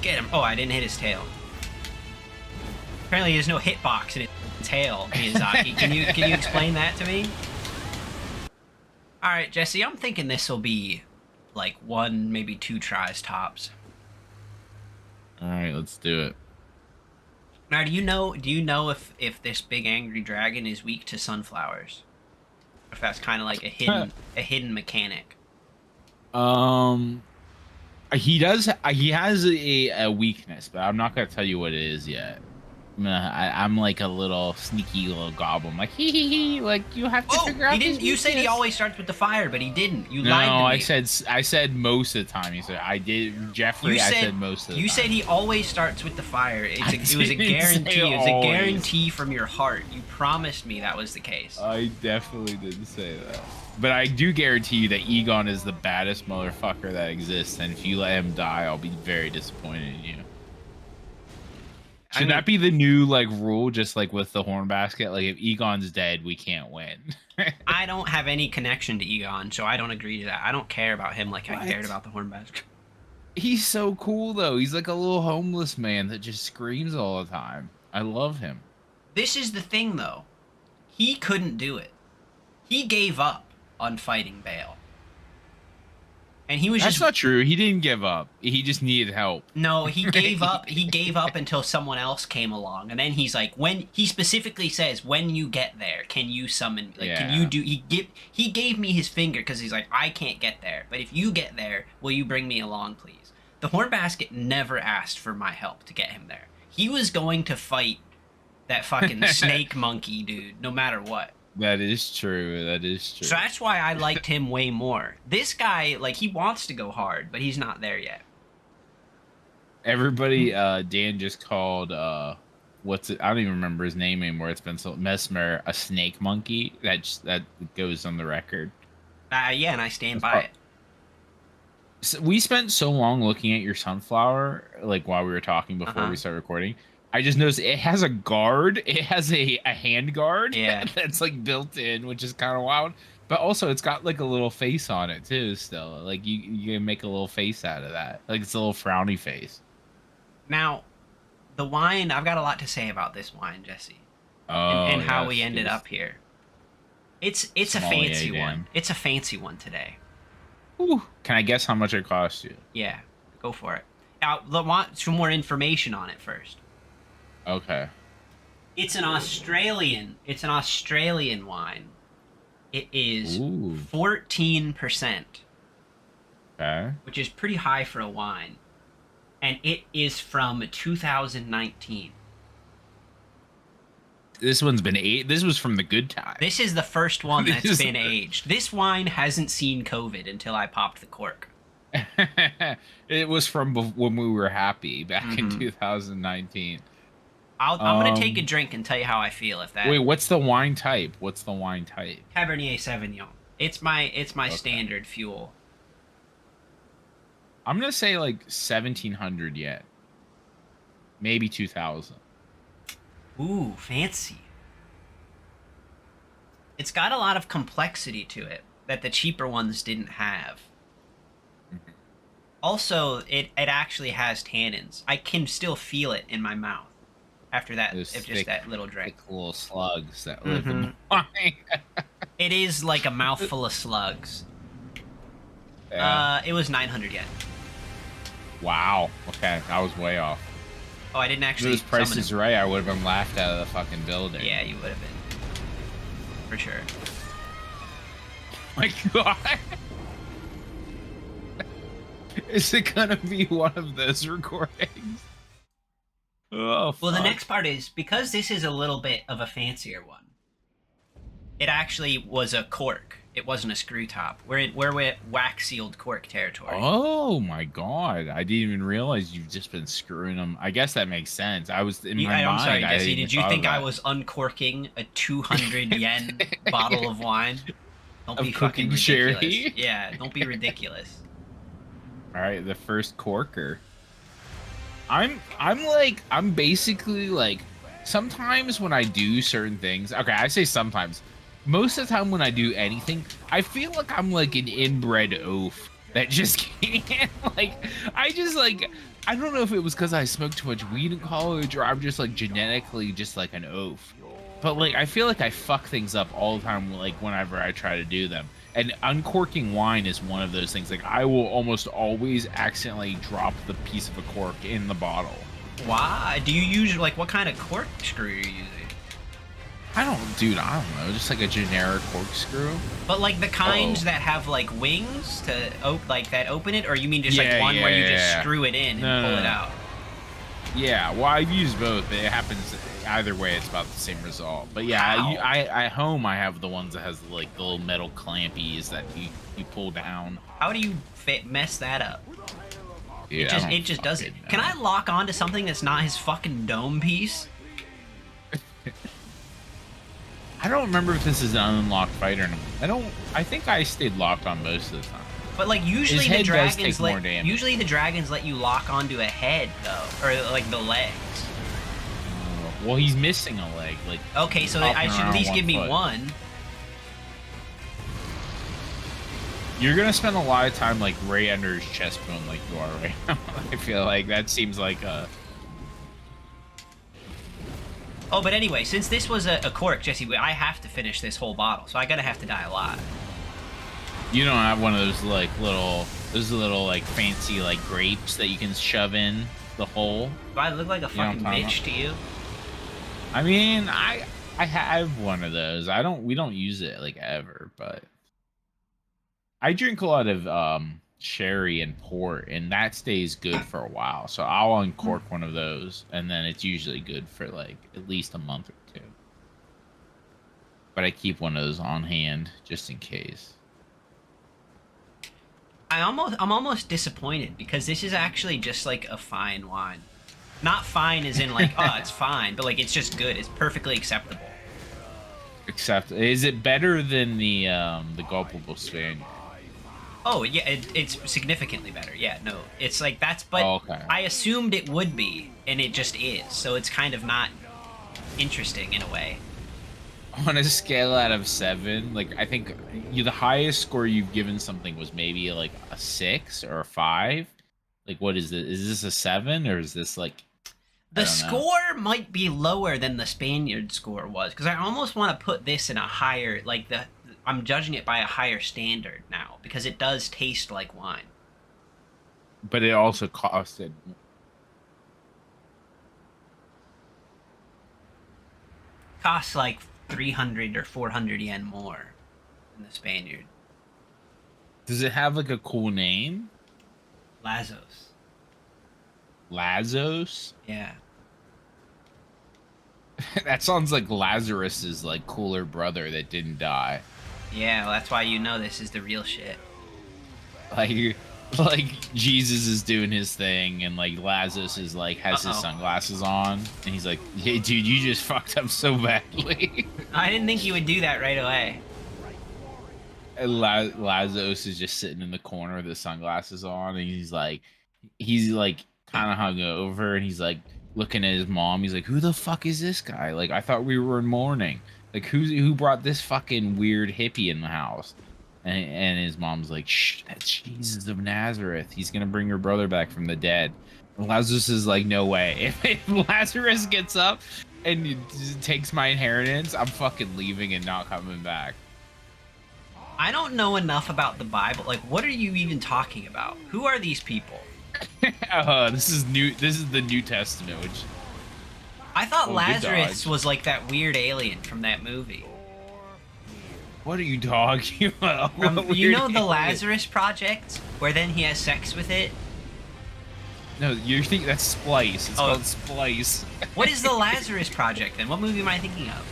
Get him. Oh, I didn't hit his tail. Apparently, there's no hitbox in its tail, Miyazaki. Can you explain that to me? All right, Jesse. I'm thinking this will be like 1, maybe 2 tries tops. All right, let's do it. Now, do you know if this big angry dragon is weak to sunflowers? If that's kind of like a hidden mechanic. He does. He has a weakness, but I'm not gonna tell you what it is yet. I'm like a little sneaky little goblin. Like hee. Like you have to figure out. He didn't. You said he always starts with the fire, but he didn't. You no, lied to me. I said most of the time. He said I did. Jeffrey, I said most of the time. You said he always starts with the fire. It was a guarantee. It was a guarantee from your heart. You promised me that was the case. I definitely didn't say that. But I do guarantee you that Egon is the baddest motherfucker that exists, and if you let him die, I'll be very disappointed in you. Should that be the new like rule, just like with the horn basket? Like if Egon's dead, we can't win. I don't have any connection to Egon, so I don't agree to that. I don't care about him like I cared about the horn basket. He's so cool though. He's like a little homeless man that just screams all the time. I love him. This is the thing though. He couldn't do it. He gave up on fighting Bale. And he was That's not true. He didn't give up. He just needed help. No, he gave up. He gave up until someone else came along, and then he's like, when he specifically says, "When you get there, can you summon? Like, can you do?" He gave me his finger because he's like, "I can't get there, but if you get there, will you bring me along, please?" The horn basket never asked for my help to get him there. He was going to fight that fucking snake monkey dude, no matter what. That is true. That is true. So that's why I liked him way more. This guy, like, he wants to go hard, but he's not there yet. Everybody, Dan just called, what's it? I don't even remember his name anymore. It's been so Mesmer, a snake monkey. That goes on the record. Yeah, and I stand by it. So we spent so long looking at your sunflower, like while we were talking before we started recording. I just noticed it has a guard. It has a hand guard that's like built in, which is kind of wild. But also, it's got like a little face on it too. Still, like you can make a little face out of that. Like it's a little frowny face. Now, the wine. I've got a lot to say about this wine, Jesse, Oh, and how we ended up here. It's a fancy one. It's a fancy one today. Ooh. Can I guess how much it cost you? Yeah, go for it. Now, I want some more information on it first. Okay. It's an Australian wine. It is 14%. Okay. Which is pretty high for a wine. And it is from 2019. This one's been aged. This was from the good time. This is the first one that's been aged. This wine hasn't seen COVID until I popped the cork. It was from when we were happy back in 2019. I'm gonna take a drink and tell you how I feel if that. Wait, what's the wine type? Cabernet Sauvignon. It's my standard fuel. I'm gonna say like 1700 yet, maybe 2000. Ooh, fancy. It's got a lot of complexity to it that the cheaper ones didn't have. Also, it actually has tannins. I can still feel it in my mouth. After that, that little drink. Little slugs that live in the wine. It is like a mouthful of slugs. Yeah. It was 900 yen. Wow. Okay, I was way off. Oh, I didn't actually. If this price is right, I would have been laughed out of the fucking building. Yeah, you would have been. For sure. My God. Is it gonna be one of those recordings? Oh, fuck. Well, the next part is, because this is a little bit of a fancier one, it actually was a cork. It wasn't a screw top. We're at wax sealed cork territory. Oh my God. I didn't even realize you've just been screwing them. I guess that makes sense. I was in my mind. I'm sorry, Jesse. Did you think I was uncorking a 200 yen bottle of wine? Don't be fucking ridiculous. Sherry? Yeah, don't be ridiculous. All right, the first corker. I'm basically like, sometimes when I do certain things, okay, I say sometimes, most of the time when I do anything, I feel like I'm like an inbred oaf that just can't, like, I just like, I don't know if it was because I smoked too much weed in college, or I'm just like genetically just like an oaf. But like I feel like I fuck things up all the time, like whenever I try to do them. And uncorking wine is one of those things. Like I will almost always accidentally drop the piece of a cork in the bottle. Why? Do you use like what kind of corkscrew are you using? I don't know, just like a generic corkscrew. But like the kinds that have like wings to like that open it, or you mean just like one where you just screw it in and pull it out? Yeah, well, I've used both, but it happens either way. It's about the same result. But yeah, I home I have the ones that has like the little metal clampies that you pull down. How do you mess that up? Yeah, it just does it. Can I lock onto something that's not his fucking dome piece? I don't remember if this is an unlocked fight or not. I think I stayed locked on most of the time. But like usually the dragons let you lock onto a head though, or like the legs. Well, he's missing a leg. Like okay, so I should at least give me one. You're gonna spend a lot of time like right under his chest bone, like you are right now. I feel like that seems like a. Oh, but anyway, since this was a cork, Jesse, I have to finish this whole bottle, so I gotta have to die a lot. You don't have one of those like little like fancy like grapes that you can shove in the hole. Do I look like a fucking bitch to you? I mean, I have one of those. We don't use it like ever, but I drink a lot of sherry and port, and that stays good for a while. So I'll uncork one of those, and then it's usually good for like at least a month or two. But I keep one of those on hand just in case. I'm almost disappointed because this is actually just like a fine wine. Not fine as in like, oh, it's fine, but like it's just good. It's perfectly acceptable. Is it better than the gulpable Spaniard? Oh yeah, it's significantly better. Yeah, no, it's like that's. But okay. I assumed it would be, and it just is. So it's kind of not interesting in a way. On a scale out of 7, like I think the highest score you've given something was maybe like a 6 or a 5. Like what is it? Is this a 7 or is this like? The score might be lower than the Spaniard score was because I almost want to put this in a higher like the. I'm judging it by a higher standard now because it does taste like wine. But it also costed. Costs like 300 or 400 yen more than the Spaniard. Does it have like a cool name? Lazos. Lazos? Yeah. That sounds like Lazarus's like cooler brother that didn't die. Yeah, well, that's why you know this is the real shit. Like Jesus is doing his thing, and like Lazarus is like has his sunglasses on, and he's like, "Hey, dude, you just fucked up so badly." I didn't think you would do that right away. And Lazarus is just sitting in the corner with his sunglasses on, and he's like kind of hung over, and he's like looking at his mom. He's like, "Who the fuck is this guy? Like, I thought we were in mourning. Like, who brought this fucking weird hippie in the house?" And his mom's like, "Shh, that's Jesus of Nazareth. He's gonna bring your brother back from the dead." And Lazarus is like, "No way. If Lazarus gets up and takes my inheritance, I'm fucking leaving and not coming back." I don't know enough about the Bible. Like, what are you even talking about? Who are these people? This is the New Testament, which I thought Lazarus was like that weird alien from that movie. What are you talking about? You know the Lazarus Project, where then he has sex with it? No, you think that's Splice. It's called Splice. What is the Lazarus Project then? What movie am I thinking of?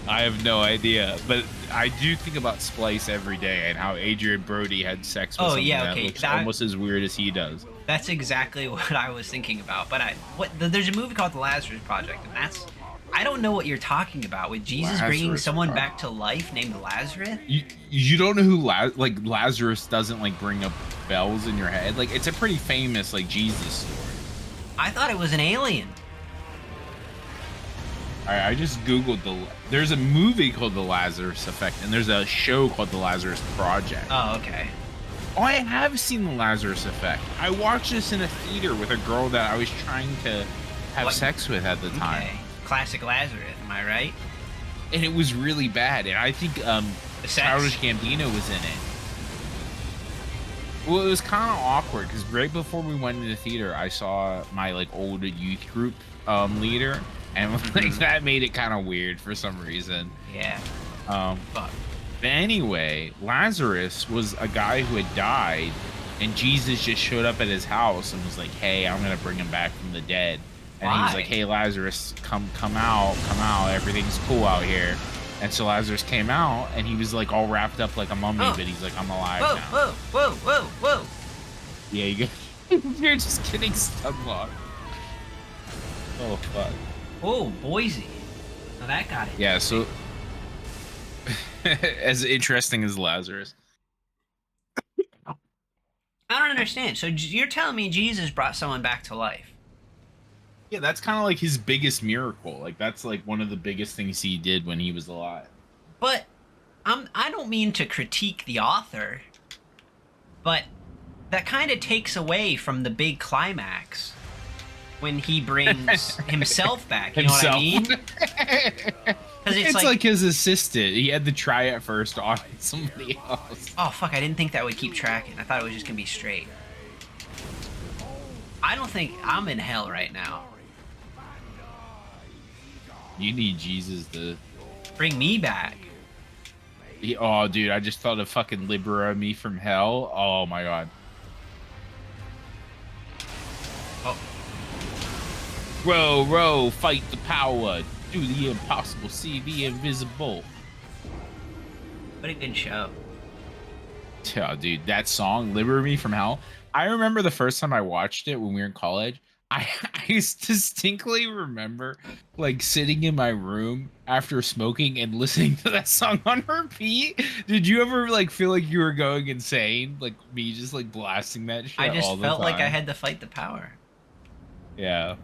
I have no idea, but I do think about Splice every day and how Adrian Brody had sex with someone that looks almost as weird as he does. That's exactly what I was thinking about. But there's a movie called The Lazarus Project, and I don't know what you're talking about with Jesus bringing someone back to life named Lazarus. You don't know who Lazarus doesn't like bring up bells in your head? Like it's a pretty famous like Jesus story. I thought it was an alien. I just googled there's a movie called The Lazarus Effect, and there's a show called The Lazarus Project. Oh, okay. Oh, I have seen the Lazarus Effect. I watched this in a theater with a girl that I was trying to have sex with at the time. Classic Lazarus, am I right? And it was really bad. And I think Childish Gambino was in it. Well, it was kind of awkward because right before we went into the theater, I saw my like old youth group leader, and like that made it kind of weird for some reason. Yeah. But anyway, Lazarus was a guy who had died, and Jesus just showed up at his house and was like, "Hey, I'm gonna bring him back from the dead." And he was like, "Hey, Lazarus, come out, everything's cool out here." And so Lazarus came out, and he was like all wrapped up like a mummy, but he's like, "I'm alive now." Whoa. Yeah, you're just getting stun-locked. Oh, fuck. Oh, Boise. Now that got it. Yeah, so... as interesting as Lazarus. I don't understand. So you're telling me Jesus brought someone back to life? Yeah, that's kind of like his biggest miracle. Like, that's like one of the biggest things he did when he was alive. But I don't mean to critique the author, but that kind of takes away from the big climax when he brings himself back. You know what I mean? It's like his assistant. He had to try it first on somebody else. Oh, fuck. I didn't think that would keep tracking. I thought it was just going to be straight. I don't think I'm in hell right now. You need Jesus to... bring me back. Oh, dude, I just thought of fucking Libera me from hell. Oh, my God. Oh. Row, fight the power. Do the impossible, see the invisible. What a good show. Oh, dude, that song, Liberate Me from Hell. I remember the first time I watched it when we were in college. I distinctly remember like sitting in my room after smoking and listening to that song on repeat. Did you ever like feel like you were going insane? Like me just like blasting that shit all the time? I just felt like I had to fight the power. Yeah.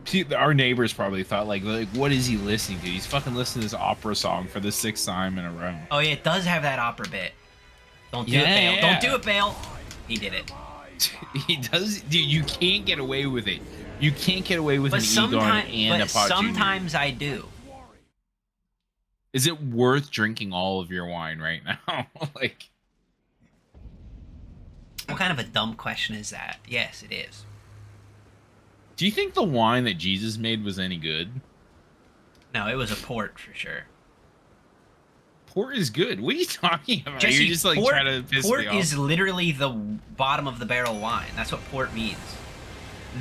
See, our neighbors probably thought like what is he listening to? He's fucking listening to this opera song for the 6th time in a row. Oh yeah, it does have that opera bit. Don't do it, Bale. Yeah. Don't do it, Bale. He did it. He does, dude. You can't get away with it. You can't get away with an Egon and a Pot sometimes I do. Is it worth drinking all of your wine right now? Like, what kind of a dumb question is that? Yes, it is. Do you think the wine that Jesus made was any good? No, it was a port for sure. Port is good. What are you talking about? Jesse, you're just like trying to piss me off. Port is literally the bottom of the barrel wine. That's what port means.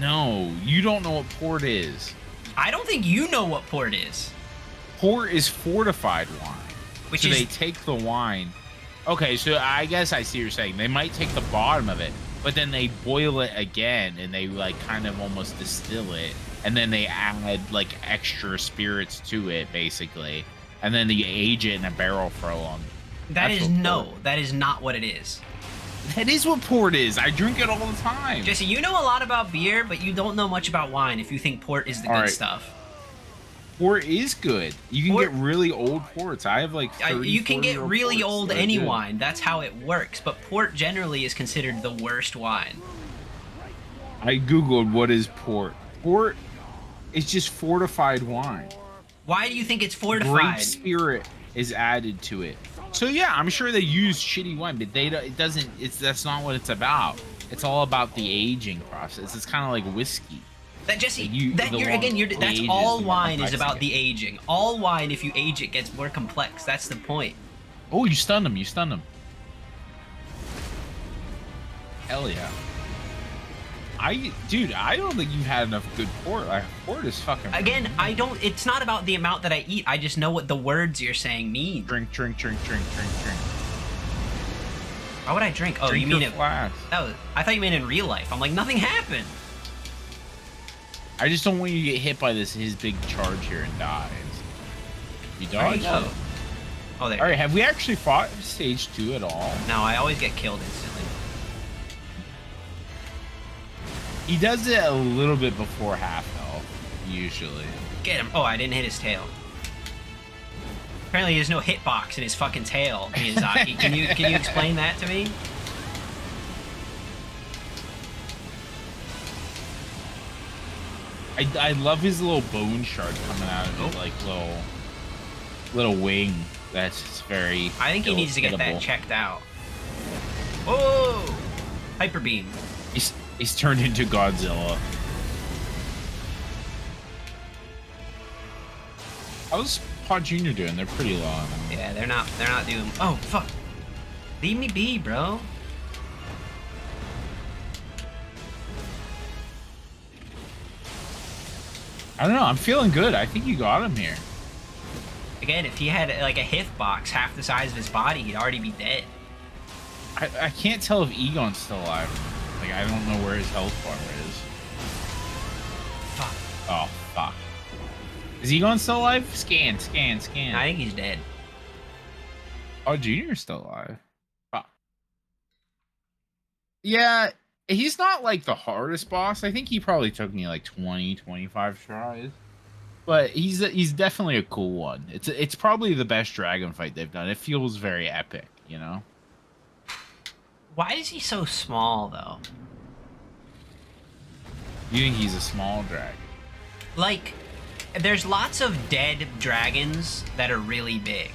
No, you don't know what port is. I don't think you know what port is. Port is fortified wine. Which is... they take the wine. Okay, so I guess I see what you're saying. They might take the bottom of it, but then they boil it again and they like kind of almost distill it. And then they add like extra spirits to it, basically. And then they age it in a barrel for a long. That is not what it is. That is what port is. I drink it all the time. Jesse, you know a lot about beer, but you don't know much about wine if you think port is the good stuff. Port is good. You can get really old ports. I have like 30, you can get really old any wine. That's how it works. But port generally is considered the worst wine. I googled what is port. Port is just fortified wine. Why do you think it's fortified? Grape spirit is added to it. So yeah, I'm sure they use shitty wine, but that's not what it's about. It's all about the aging process. It's kind of like whiskey. That Jesse, that's all wine is about the aging. All wine, if you age it, gets more complex. That's the point. Oh, you stunned him. You stunned him. Hell yeah. Dude, I don't think you've had enough good port. Port is fucking... Again, it's not about the amount that I eat. I just know what the words you're saying mean. Drink. Why would I drink? Oh, you mean it... I thought you meant in real life. I'm like, nothing happened. I just don't want you to get hit by his big charge here and die. You dodge? Oh, there. All right, have we actually fought stage 2 at all? No, I always get killed instantly. He does it a little bit before half health, usually. Get him. Oh, I didn't hit his tail. Apparently there's no hitbox in his fucking tail, Miyazaki. Can you explain that to me? I love his little bone shard coming out of his like little wing. That's very. I think he needs to get that checked out. Whoa! Hyper beam. He's turned into Godzilla. How's Pod Junior doing? They're pretty long. Yeah, they're not doing. Oh fuck! Leave me be, bro. I don't know. I'm feeling good. I think you got him here. Again, if he had like a hitbox half the size of his body, he'd already be dead. I can't tell if Egon's still alive. Like, I don't know where his health bar is. Fuck. Oh, fuck. Is Egon still alive? Scan. I think he's dead. Oh, Junior's still alive. Fuck. Yeah, he's not, like, the hardest boss. I think he probably took me, like, 20, 25 tries. But he's definitely a cool one. It's probably the best dragon fight they've done. It feels very epic, you know? Why is he so small, though? You think he's a small dragon? Like, there's lots of dead dragons that are really big.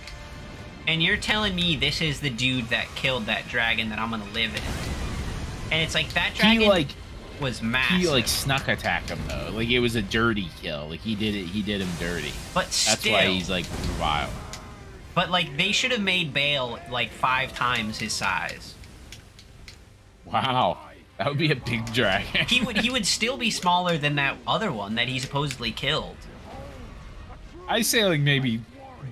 And you're telling me this is the dude that killed that dragon that I'm gonna live in. And it's like, that dragon was massive. He, like, snuck attack him, though. Like, it was a dirty kill. Like, he did him dirty. But still. That's why he's, like, wild. But, like, they should have made Bale, like, 5 times his size. Wow, that would be a big dragon. he would still be smaller than that other one that he supposedly killed. I say like maybe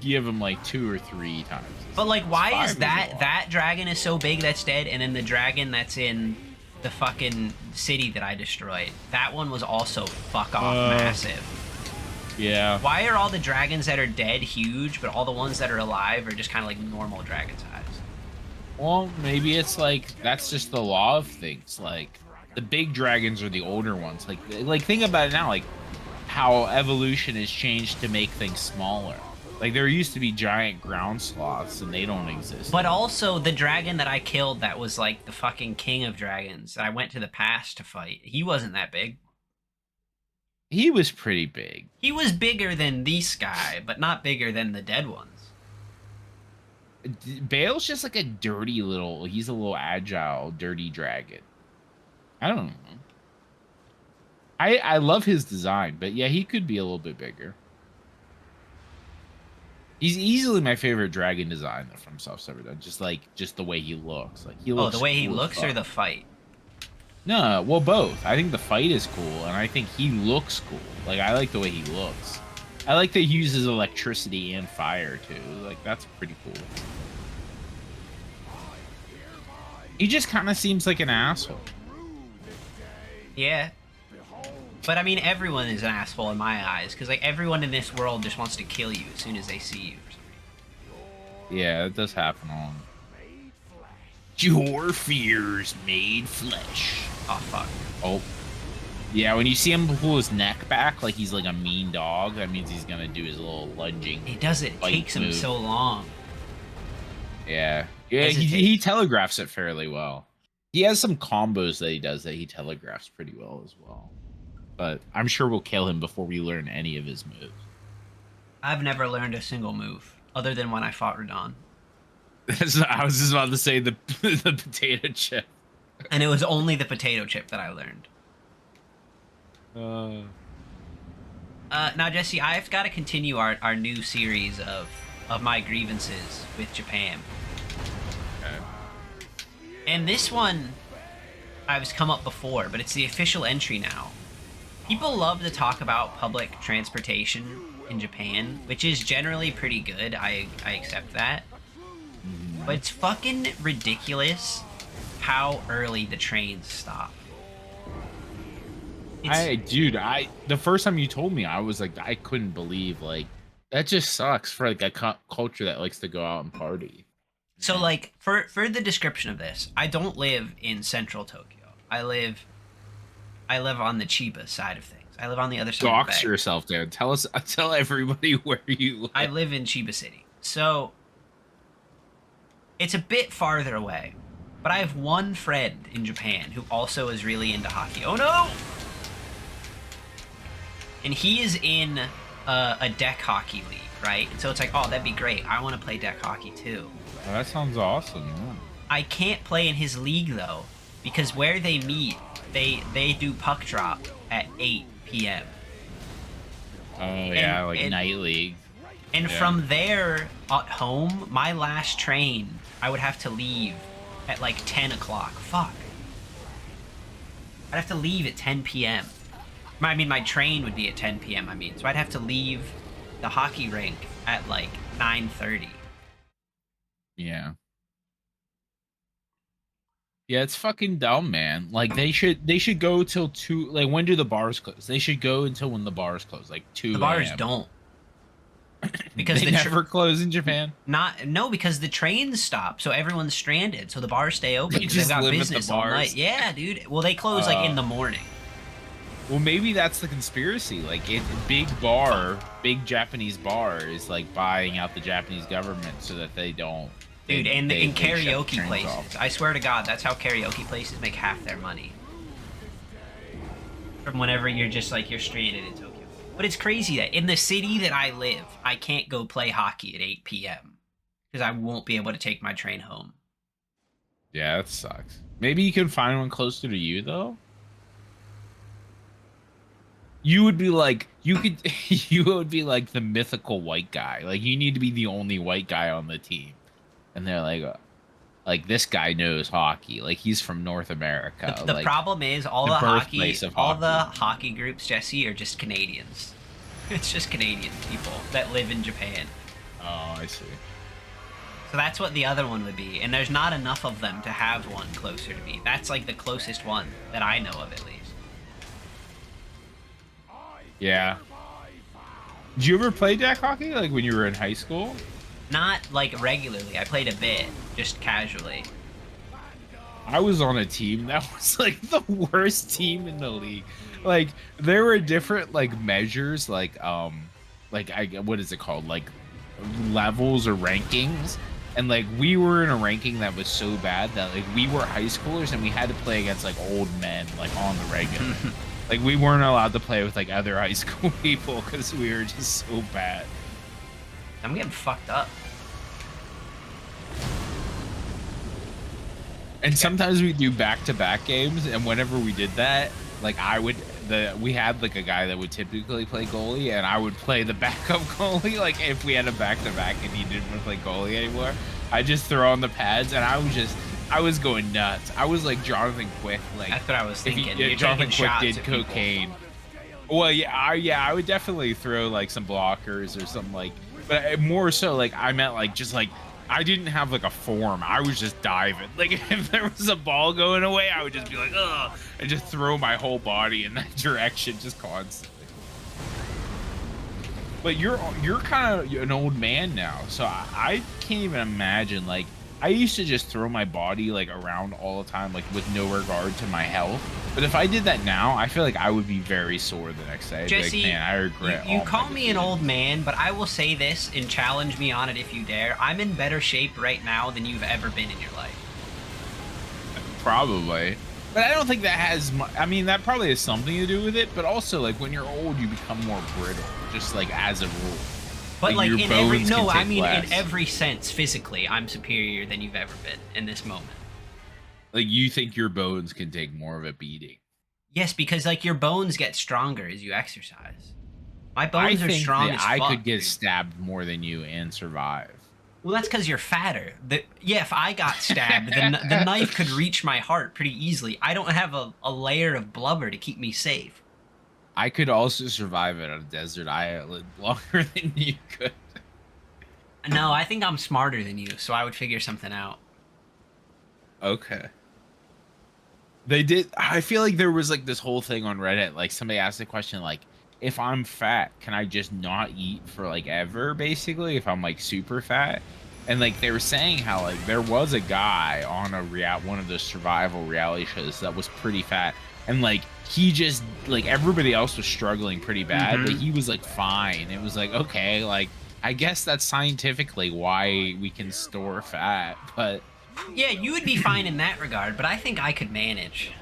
give him like 2 or 3 times. But like, why is that dragon is so big that's dead, and then the dragon that's in the fucking city that I destroyed, that one was also fuck off massive. Yeah. Why are all the dragons that are dead huge, but all the ones that are alive are just kind of like normal dragon size? Well, maybe it's like that's just the law of things. Like the big dragons are the older ones. Like think about it now. Like how evolution has changed to make things smaller. Like there used to be giant ground sloths, and they don't exist. But also the dragon that I killed, that was like the fucking king of dragons, that I went to the past to fight. He wasn't that big. He was pretty big. He was bigger than this guy, but not bigger than the dead ones. Bale's just like a dirty little, he's a little agile, dirty dragon. I don't know. I love his design, but yeah, he could be a little bit bigger. He's easily my favorite dragon design that From Soft's ever done. Just the way he looks. Like he looks. Oh, the way he cool looks or the fight? No, well, both. I think the fight is cool, and I think he looks cool. Like I like the way he looks. I like that he uses electricity and fire too. Like that's pretty cool. He just kind of seems like an asshole. Yeah. But I mean, everyone is an asshole in my eyes, because like everyone in this world just wants to kill you as soon as they see you. Yeah, it does happen on. Your fears made flesh. Oh fuck. Oh. Yeah, when you see him pull his neck back like he's like a mean dog, that means he's gonna do his little lunging. He does it. It takes him so long. Yeah. Yeah, he telegraphs it fairly well. He has some combos that he does that he telegraphs pretty well as well. But I'm sure we'll kill him before we learn any of his moves. I've never learned a single move, other than when I fought Radon. I was just about to say the potato chip. And it was only the potato chip that I learned. Now, Jesse, I've got to continue our new series of my grievances with Japan. Okay. And this one, I've come up before, but it's the official entry now. People love to talk about public transportation in Japan, which is generally pretty good. I accept that. But it's fucking ridiculous how early the trains stop. The first time you told me, I was like, I couldn't believe, like, that just sucks for like a culture that likes to go out and party. So like for the description of this, I don't live in central Tokyo. I live on the Chiba side of things. I live on the other side. Dox yourself, Dan. Tell everybody where you live. I live in Chiba City. So it's a bit farther away. But I have one friend in Japan who also is really into hockey. Oh no! and he is in a deck hockey league, right? And so it's like, oh, that'd be great. I want to play deck hockey too. Well, that sounds awesome. Yeah. I can't play in his league though, because where they meet, they do puck drop at 8 p.m. Oh yeah, like night league. And from there at home, my last train, I would have to leave at like 10 o'clock. Fuck. I'd have to leave at 10 p.m. I mean, my train would be at 10 p.m. So I'd have to leave the hockey rink at like 9:30. Yeah. Yeah, it's fucking dumb, man. Like they should go till 2. Like when do the bars close? They should go until when the bars close, like 2. The bars don't. Because they never close in Japan. No, because the trains stop, so everyone's stranded. So the bars stay open because they've got business all night. Yeah, dude. Well, they close like in the morning. Well, maybe that's the conspiracy. Like, big Japanese bar is like buying out the Japanese government so that they don't. Dude, in karaoke places, I swear to God, that's how karaoke places make half their money. From whenever you're just like you're stranded in Tokyo. But it's crazy that in the city that I live, I can't go play hockey at 8 p.m. because I won't be able to take my train home. Yeah, that sucks. Maybe you can find one closer to you, though. You would be like, you would be like the mythical white guy. Like, you need to be the only white guy on the team. And they're like this guy knows hockey. Like, he's from North America. The problem is all the hockey groups, Jesse, are just Canadians. It's just Canadian people that live in Japan. Oh, I see. So that's what the other one would be. And there's not enough of them to have one closer to me. That's like the closest one that I know of, at least. Yeah. Did you ever play deck hockey, like when you were in high school? Not like regularly. I played a bit, just casually. I was on a team that was like the worst team in the league. Like there were different like measures, like what is it called? Like levels or rankings. And like we were in a ranking that was so bad that like we were high schoolers and we had to play against like old men like on the regular. Like we weren't allowed to play with like other high school people because we were just so bad. I'm getting fucked up. And sometimes we do back-to-back games, and whenever we did that, like we had like a guy that would typically play goalie, and I would play the backup goalie. Like if we had a back-to-back and he didn't want to play goalie anymore, I just throw on the pads, and I was going nuts. I was like Jonathan Quick. Like that's what I was thinking. Jonathan Quick did cocaine. People. Well, I would definitely throw like some blockers or something like. But more so, like I meant like just like I didn't have like a form. I was just diving. Like if there was a ball going away, I would just be like, ugh, and just throw my whole body in that direction, just constantly. But you're kind of an old man now, so I can't even imagine like. I used to just throw my body like around all the time, like with no regard to my health. But if I did that now, I feel like I would be very sore the next day. Jesse, like, man, I regret. You call me an old man, but I will say this and challenge me on it if you dare. I'm in better shape right now than you've ever been in your life. Probably. But I don't think that has. I mean, that probably has something to do with it. But also, like when you're old, you become more brittle, just like as a rule. But like in every sense, physically, I'm superior than you've ever been in this moment. Like you think your bones can take more of a beating? Yes, because like your bones get stronger as you exercise. My bones are strong as fuck. I could get stabbed more than you and survive. Well, that's because you're fatter. If I got stabbed, the knife could reach my heart pretty easily. I don't have a layer of blubber to keep me safe. I could also survive it on a desert island longer than you could. No, I think I'm smarter than you, so I would figure something out. Okay. They did. I feel like there was like this whole thing on Reddit. Like somebody asked the question, like, if I'm fat, can I just not eat for like ever? Basically, if I'm like super fat, and like they were saying how like there was a guy on one of the survival reality shows that was pretty fat. And like he just like everybody else was struggling pretty bad, but he was like fine. It was like, okay, like I guess that's scientifically why we can store fat, but yeah, you would be fine in that regard, but I think I could manage.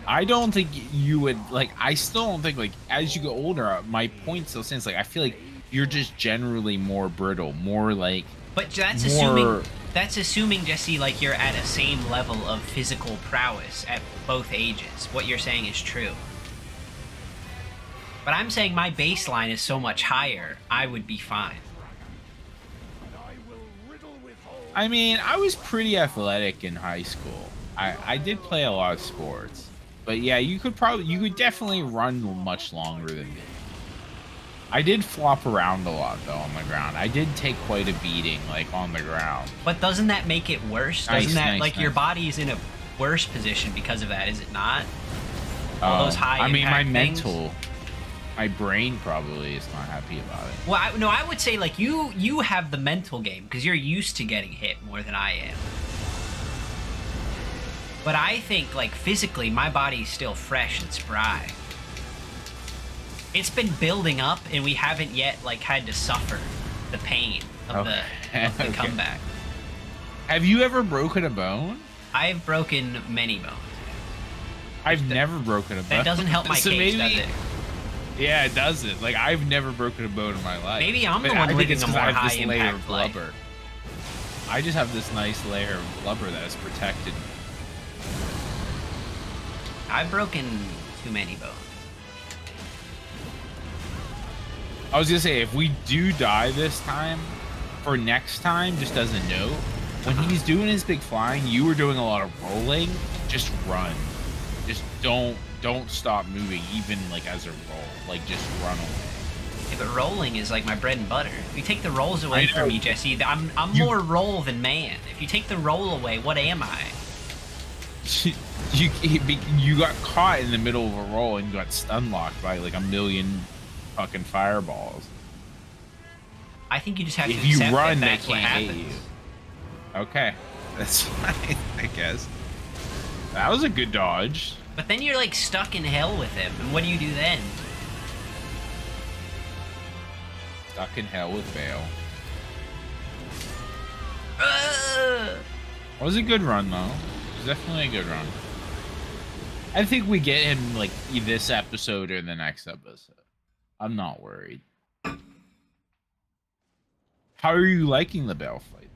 I don't think you would like. I still don't think like as you get older, my point still stands. Like I feel like you're just generally more brittle, more like. But that's more... assuming Jesse, like you're at a same level of physical prowess at both ages. What you're saying is true. But I'm saying my baseline is so much higher, I would be fine. I mean, I was pretty athletic in high school. I did play a lot of sports. But yeah, you could definitely run much longer than me. I did flop around a lot though on the ground. I did take quite a beating like on the ground. But doesn't that make it worse? Doesn't that like your body is in a worse position because of that, is it not? All those high impact my things? mental, my brain probably is not happy about it. Well, I would say like you have the mental game because you're used to getting hit more than I am. But I think like physically my body's still fresh and spry. It's been building up, and we haven't yet like had to suffer the pain of the okay. comeback. Have you ever broken a bone? I've broken many bones. I've never broken a bone. That doesn't help my case, does it? Yeah, it doesn't. Like I've never broken a bone in my life. Maybe I'm the one living a more high impact life. I just have this nice layer of blubber that is protected. I've broken too many bones. I was gonna say, if we do die this time, for next time, just as a note, when he's doing his big flying, you were doing a lot of rolling. Just run. Just don't stop moving, even like as a roll. Like just run away. Yeah, but rolling is like my bread and butter. If you take the rolls away from me, Jesse, I'm more roll than man. If you take the roll away, what am I? You got caught in the middle of a roll and got stun locked by like a million fucking fireballs. I think you just have to if you accept run, that they that's what can't hit happens. you. Okay, that's fine, I guess. That was a good dodge. But then you're like stuck in hell with him, and what do you do then? Stuck in hell with Bale. It was a good run though. It was definitely a good run. I think we get him like this episode or the next episode. I'm not worried. How are you liking the Bale fight?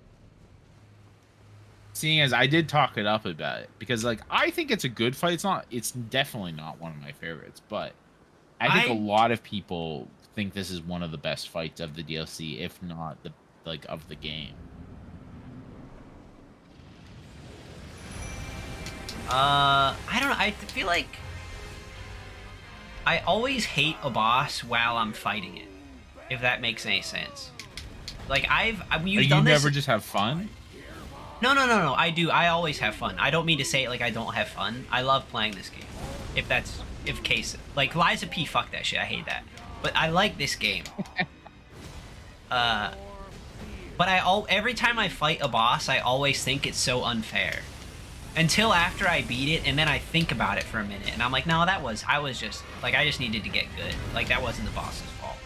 Seeing as I did talk it up about it, because like I think it's a good fight. It's definitely not one of my favorites, but I think a lot of people think this is one of the best fights of the DLC, if not the of the game. I don't know. I feel like I always hate a boss while I'm fighting it, if that makes any sense. Like you've done this. You never just have fun? No. I do. I always have fun. I don't mean to say it like I don't have fun. I love playing this game. Like Liza P, fuck that shit. I hate that. But I like this game. But every time I fight a boss, I always think it's so unfair. Until after I beat it, and then I think about it for a minute, and I'm like, no, I just needed to get good. Like, that wasn't the boss's fault.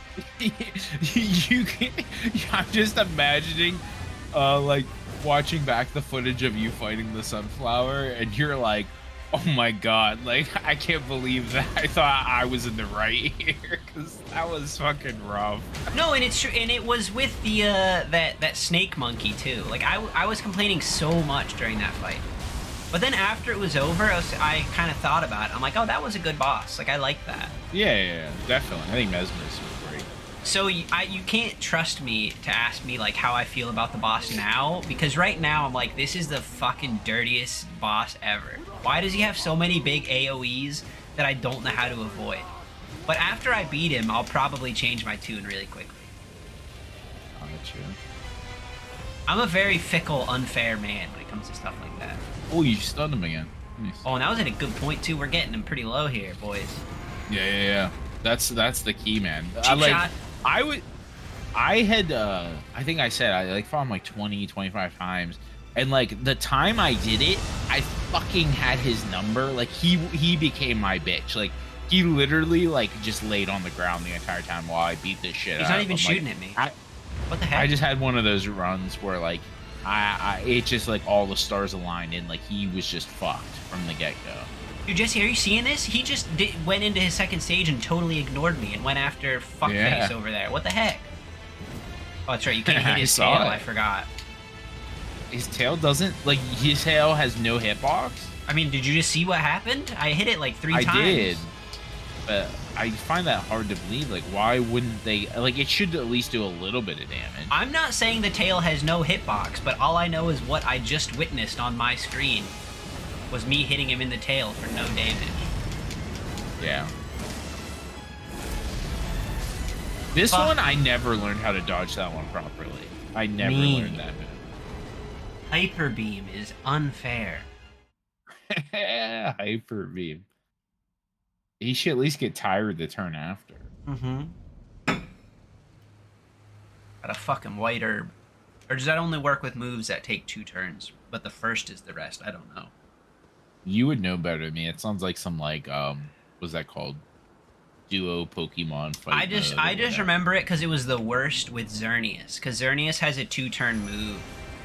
I'm just imagining, like, watching back the footage of you fighting the sunflower, and you're like, oh my god, like, I can't believe that I thought I was in the right here, because that was fucking rough. No, and it's true, and it was with the, that snake monkey, too. Like, I was complaining so much during that fight. But then after it was over, I kind of thought about it. I'm like, oh, that was a good boss. Like, I like that. Yeah, definitely. I think Mesmer's was great. So you can't trust me to ask me, like, how I feel about the boss now. Because right now, I'm like, this is the fucking dirtiest boss ever. Why does he have so many big AoEs that I don't know how to avoid? But after I beat him, I'll probably change my tune really quickly. I'm a very fickle, unfair man when it comes to stuff like that. Oh, you stunned him again. Nice. Oh, and that was at a good point too. We're getting him pretty low here, boys. Yeah. That's the key, man. Shot. I think I said I fought him like 20, 25 times. And like the time I did it, I fucking had his number. Like he became my bitch. Like he literally like just laid on the ground the entire time while I beat this shit. He's not even shooting at me. What the heck? I just had one of those runs where like it just like all the stars aligned and like he was just fucked from the get-go. Dude, Jesse, are you seeing this? He just went into his second stage and totally ignored me and went after fuckface over there. What the heck? Oh, that's right. You can't hit his tail. I forgot. His tail doesn't like his tail has no hitbox. I mean, did you just see what happened? I hit it like 3 times. I did, but I find that hard to believe. Like, why wouldn't they? Like, it should at least do a little bit of damage. I'm not saying the tail has no hitbox, but all I know is what I just witnessed on my screen was me hitting him in the tail for no damage. Yeah. This one, I never learned how to dodge that one properly. I never learned that move. Hyper Beam is unfair. Hyper Beam. He should at least get tired the turn after. Mm-hmm. Got a fucking white herb. Or does that only work with moves that take 2 turns, but the first is the rest? I don't know. You would know better than me. It sounds like some what's that called? Duo Pokemon fight. I just remember it because it was the worst with Xerneas. Because Xerneas has a 2-turn move,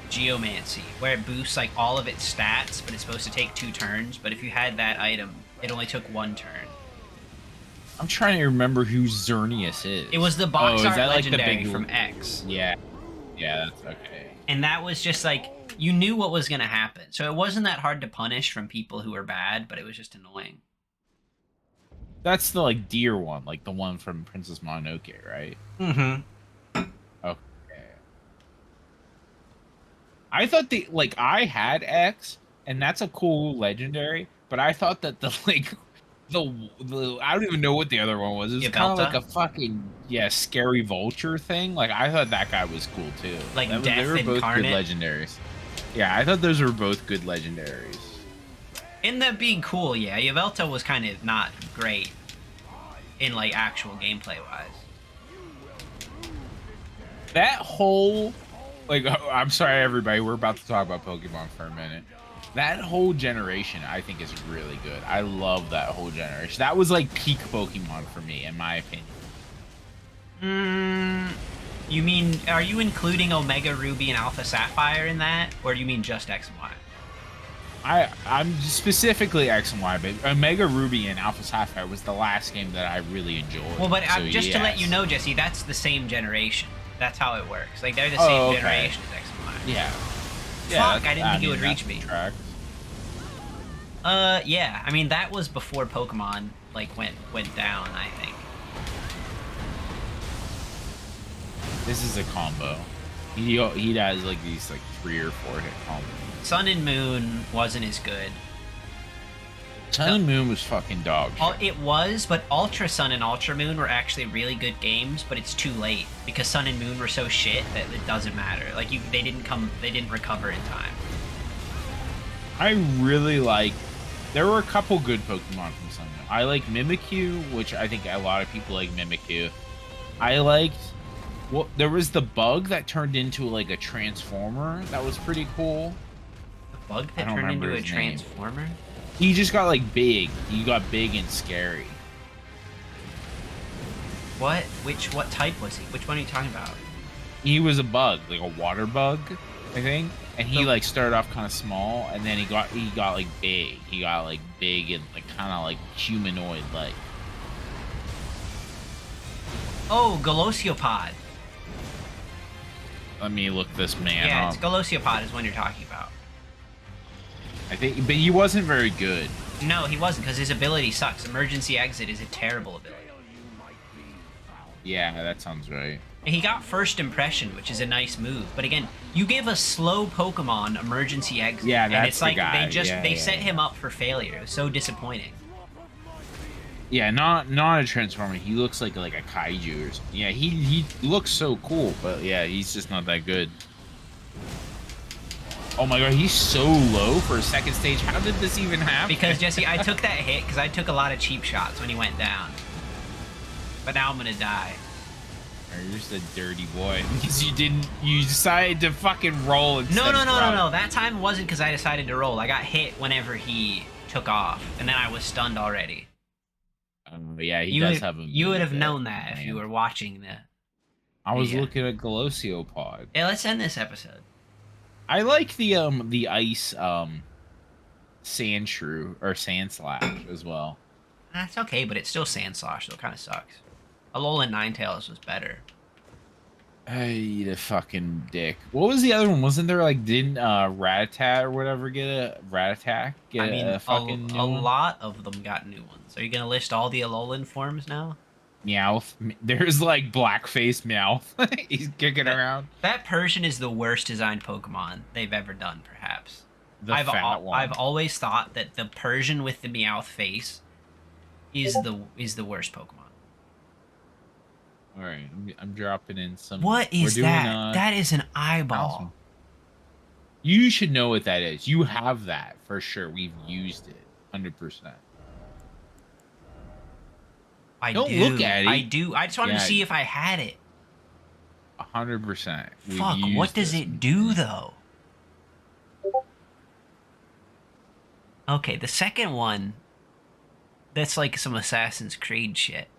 Geomancy, where it boosts like all of its stats, but it's supposed to take 2 turns. But if you had that item, it only took 1 turn. I'm trying to remember who Xerneas is. It was the box art legendary from X. Yeah. Yeah, that's okay. And that was just like, you knew what was going to happen. So it wasn't that hard to punish from people who were bad, but it was just annoying. That's the, like, deer one, like the one from Princess Mononoke, right? Mm-hmm. Okay. I thought I had X, and that's a cool legendary, but I thought that the I don't even know what the other one was. It was kind of like a fucking, scary vulture thing. Like, I thought that guy was cool, too. Like, they were both good legendaries. Yeah, I thought those were both good legendaries. In that being cool, yeah, Yveltal was kind of not great in, like, actual gameplay-wise. That whole, like, I'm sorry, everybody, we're about to talk about Pokemon for a minute. That whole generation, I think, is really good. I love that whole generation. That was, like, peak Pokemon for me, in my opinion. You mean, are you including Omega Ruby and Alpha Sapphire in that? Or do you mean just X and Y? I'm specifically X and Y, but Omega Ruby and Alpha Sapphire was the last game that I really enjoyed. Well, but so, just to let you know, Jesse, that's the same generation. That's how it works. Like, they're the same generation as X and Y. Yeah. Fuck, I didn't think it would reach me. Yeah. I mean, that was before Pokemon, like, went down, I think. This is a combo. He has, like, these, like, 3 or 4 hit combos. Sun and Moon wasn't as good. Sun and Moon was fucking dog shit. It was, but Ultra Sun and Ultra Moon were actually really good games, but it's too late because Sun and Moon were so shit that it doesn't matter. Like, they didn't recover in time. I really like. There were a couple good Pokemon from Sun and Moon. I like Mimikyu, which I think a lot of people like Mimikyu. I liked. Well, there was the bug that turned into like a transformer. That was pretty cool. The bug that turned into a transformer? He just got like big. He got big and scary. What? What type was he? Which one are you talking about? He was a bug, like a water bug, I think. And he like started off kind of small, and then he got like big. He got like big and like kind of like humanoid like. Oh, Galosiopod. Let me look this man up. Yeah, it's Galosiopod is one you're talking about. I think, but he wasn't very good. No, he wasn't, because his ability sucks. Emergency Exit is a terrible ability. Yeah, that sounds right. And he got First Impression, which is a nice move. But again, you give a slow Pokemon Emergency Exit. Yeah, that's and it's like the guy. they set him up for failure. It was so disappointing. Yeah, not a Transformer. He looks like a kaiju or something. Yeah, he looks so cool, but yeah, he's just not that good. Oh my god, he's so low for a second stage. How did this even happen? Because, Jesse, I took that hit because I took a lot of cheap shots when he went down. But now I'm gonna die. You're just a dirty boy. Because you decided to fucking roll instead No. That time wasn't because I decided to roll. I got hit whenever he took off, and then I was stunned already. Yeah, he does have a... You would have known that if you were watching the... I was looking at Galosiopod. Yeah, let's end this episode. I like the ice Sand Shrew or Sand Slash as well. That's okay, but it's still Sand Slosh, so it kind of sucks. Alolan Ninetales was better. Hey, the fucking dick. What was the other one? Wasn't there like didn't Rattata or whatever get a Rattatak I get mean, a fucking a new one? lot of them got new ones. Are you gonna list all the Alolan forms now? Meowth. There's like blackface Meowth. He's kicking around. That Persian is the worst designed Pokemon they've ever done, perhaps. The fat one. I've always thought that the Persian with the Meowth face is the worst Pokemon. All right, I'm dropping in some. What is that? That is an eyeball. Awesome. You should know what that is. You have that for sure. We've used it 100%. Don't look at it. I do. I just wanted to see if I had it. 100%. Fuck. What does it do though? Okay, the second one. That's like some Assassin's Creed shit.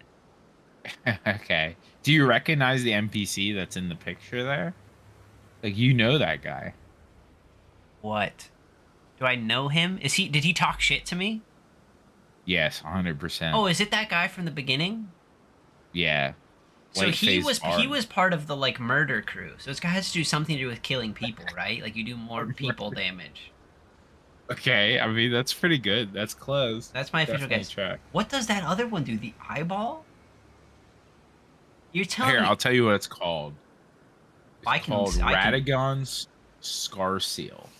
Okay. Do you recognize the NPC that's in the picture there? Like, you know that guy. What? Do I know him? Did he talk shit to me? Yes, 100%. Oh, is it that guy from the beginning? Yeah. So he was part of the like murder crew. So this guy has to do something to do with killing people, right? Like you do more people damage. Okay, I mean that's pretty good. That's close. That's my official guess. What does that other one do? The eyeball? You're telling me. I'll tell you what it's called. It's called Radagon's Scar Seal.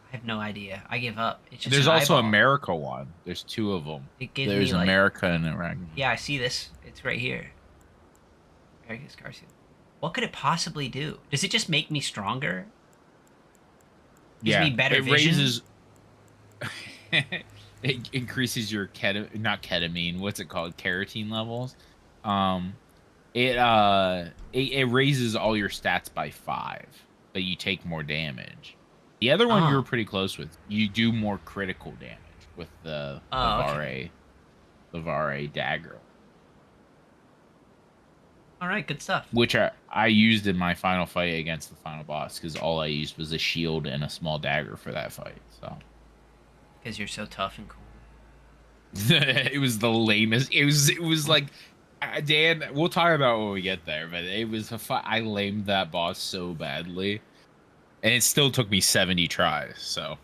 I have no idea. I give up. It's just There's also America one. There's two of them. There's me, America and Radagon. Yeah, I see this. It's right here. American Scar Seal. What could it possibly do? Does it just make me stronger? Gives me better vision? It increases your not ketamine. What's it called? Keratin levels. It raises all your stats by 5, but you take more damage. The other one you were pretty close with. You do more critical damage with the Vare dagger. All right, good stuff. Which I used in my final fight against the final boss because all I used was a shield and a small dagger for that fight. So. Because you're so tough and cool. It was the lamest. It was like, Dan. We'll talk about when we get there, but it was I lamed that boss so badly, and it still took me 70 tries. So.